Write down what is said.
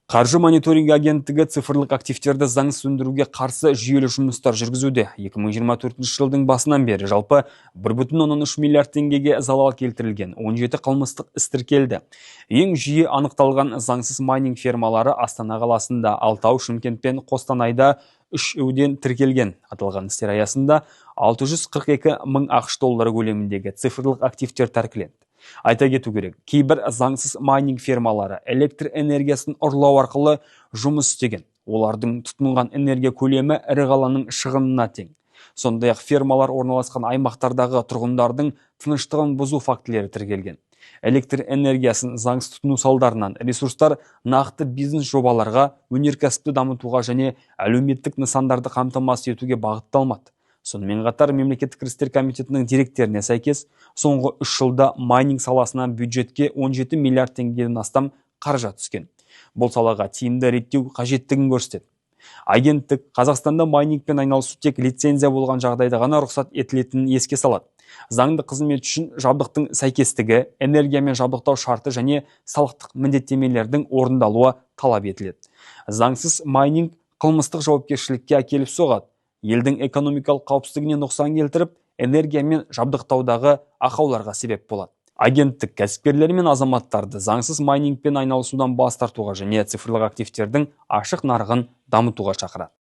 Қаржы мониторинг агенттігі цифрлық активтерді заңсыз өндіруге қарсы жүйелі жұмыстар жүргізуде. 2024 жылдың басынан бері жалпы 1,3 миллиард теңгеге залал келтірілген 17 қылмыстық іс тіркелді. Ең жиі анықталған заңсыз майнинг фермалары Астана қаласында, Алтау, Шымкент пен Қостанайда 3-еуден тіркелген. Аталған істер аясында 642 мың ақш доллары көлеміндегі цифрлық активтер тәркіленді. Айта кету керек, кейбір заңсыз майнинг фермалары электр энергиясын ұрлау арқылы жұмыс істеген. Олардың тұтынылған энергия көлемі ірі қаланың шығынына тең. Сондай-ақ фермалар орналасқан аймақтардағы тұрғындардың тыныштығын бұзу фактілері тіркелген. Электр энергиясын заңсыз тұтыну салдарынан ресурстар нақты бизнес жобаларға, өнеркәсіпті дамытуға және әлеуметтік нысандарды қамтамасыз етуге бағытталмады. Сонымен қатар мемлекеттік кірістер комитетінің деректеріне сәйкес, соңғы 3 жылда майнинг саласынан бюджетке 17 миллиард теңгеден астам қаржы түскен. Бұл салаға тиімді реттеу қажеттігін көрсетеді. Агенттік Қазақстанда майнингпен айналысу тек лицензия болған жағдайда ғана рұқсат етілетінін еске салады. Заңды қызмет үшін жабдықтың сәйкестігі, энергиямен жабдықтау шарты және салықтық міндеттемелердің орындалуы талап етіледі. Заңсыз майнинг қылмыстық жауапкершілікке әкеліп соғады. Елдің экономикалық қауіпсіздігіне нұқсан келтіріп, энергиямен жабдықтаудағы ақауларға себеп болады. Агенттік кәсіпкерлер мен азаматтарды заңсыз майнингпен айналысудан бас тартуға және цифрлық активтердің ашық нарығын дамытуға шақырады.